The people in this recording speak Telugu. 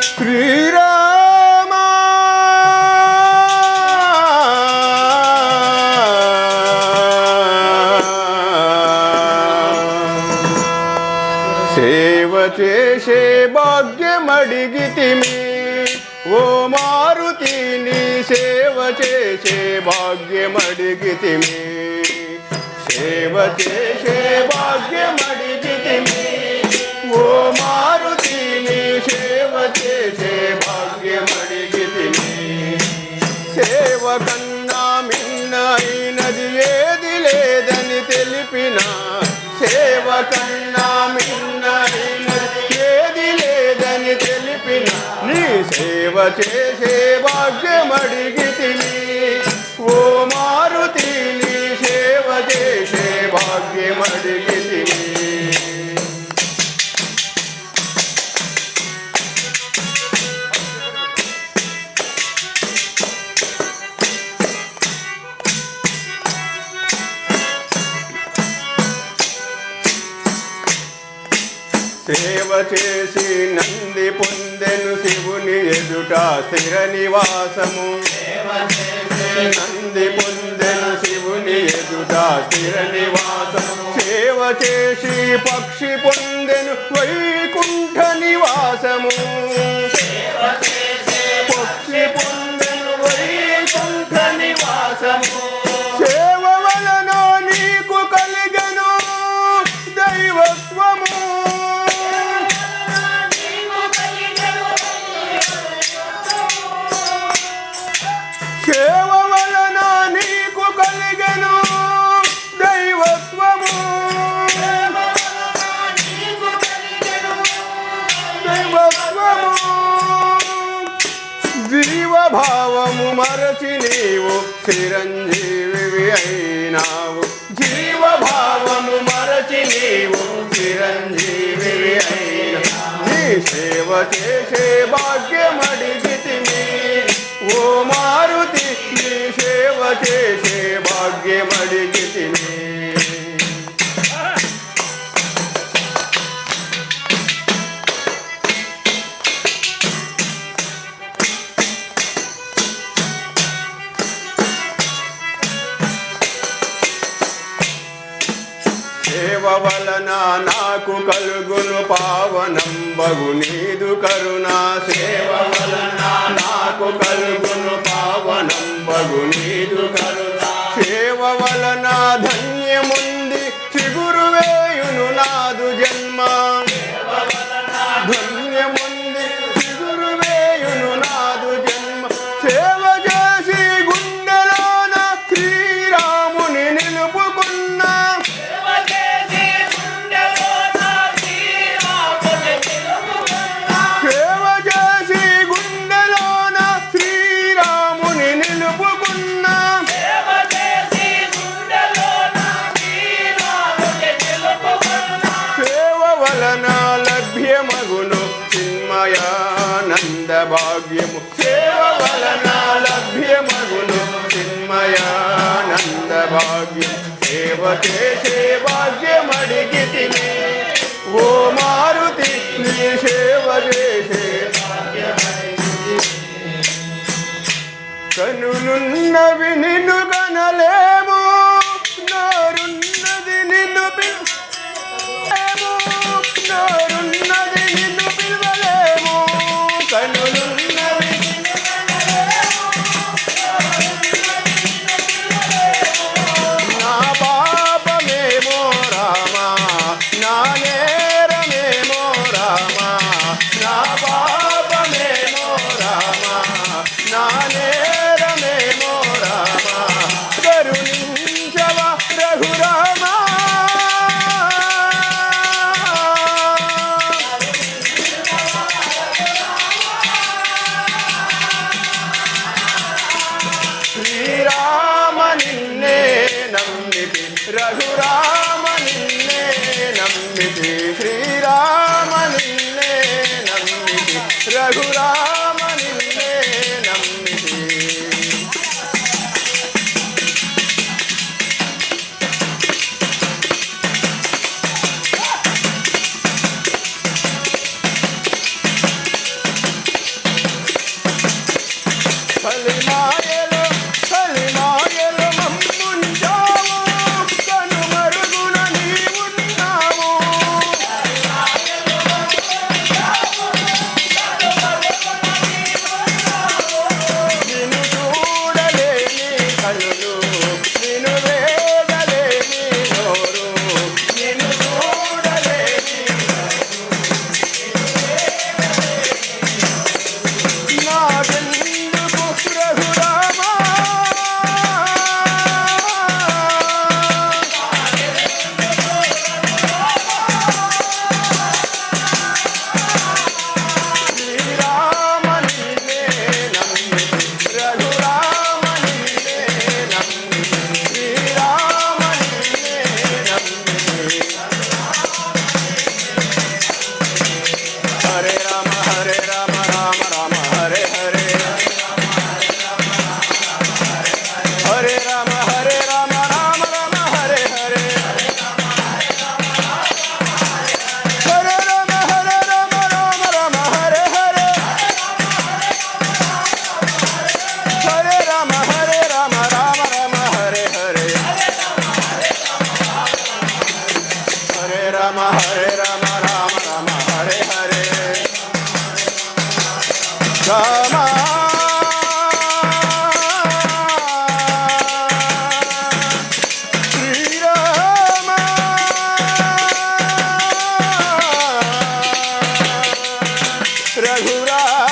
శ్రీరామ సేవ చేసే భాగ్యమడిగితిమి ఓ మారుతి నీ సేవ చేసే భాగ్యమడిగితిమి సేవ చేసే భాగ్యమడిగితిమి ఓ మారుతి నీ సేవ చేసే భాగ్యమడిగితిమి సేవ కన్నా మిన్న అయినది ఏది లేదని తెలిపిన సేవ కన్నా మిన్న అయినది ఏది లేదని తెలిపిన నీ సేవ చేసే భాగ్యమడిగితిమి ఓ మారుతి నీ సేవ చేసే భాగ్యమడిగితిమి సేవ చేసి నంది పొందెను శివుని ఎదుట స్థిర నివాసము నంది పొందెను శివుని ఎదుట స్థిర నివాసము సేవ చేసి పక్షి పొందెను వైకుంఠ నివాసము పక్షి పొందెను వైకుంఠ నివాసము సేవ వలన నీకు కలిగెను దైవత్వము సేవ వలన నీకు కలిగెను దైవత్వము దైవత్వము జీవభావము మరచి నీవు చిరంజీవి అయినావు జీవభావము మరచి నీవు చిరంజీవి అయినావు నీ సేవ చేసే భాగ్యమడిగితిమి ఓ మారుతి నీ సేవ చేసే భాగ్యమడిగితిమి సేవ వలన నాకు కలుగును పావనం బగు నీదు కరుణా సేవ వలన నాకు కలుగును పావనం బగు నీదు కరుణా సేవ వలన ధన్యముంది చిగురువేయును నాదు జన్మ ధన్యముంది చిగురువేయును నాదు జన్మ సేవ చేసి గుండెలోన శ్రీరాముని నిలుపుకున్నా సేవ చేసి గుండెలోన శ్రీరాముని నిలుపుకున్నా సేవ వలన లభ్యమగును చిన్మయానంద భాగ్యము సేవ వలన లభ్యమగును చిన్మయానంద భాగ్యం సేవ చేసే భాగ్యమడిగితిమి ఓ మారుతి నీ సేవ చేసే కనులున్నవి నిన్ను కనలేము నోరున్నది నిన్ను పిలవలేము నోరున్నది నిన్ను పిలవలేము కనులున్నవి నా పాపమేమో రామా నా నేరమేమో రామా నా పాపమేమో రామా నా నేరమేమో రామా కరుణించవ రఘురామా శ్రీరామ నిన్నే నమ్మితి రఘురామ నిన్నే నమ్మితి శ్రీరామ నిన్నే నమ్మితి రఘురామ నిన్నే నమ్మితి हरे राम राम राम हरे हरे हरे राम राम राम हरे हरे हरे राम राम राम हरे हरे हरे राम राम राम हरे हरे हरे राम राम राम हरे हरे राम श्री राम रघुराम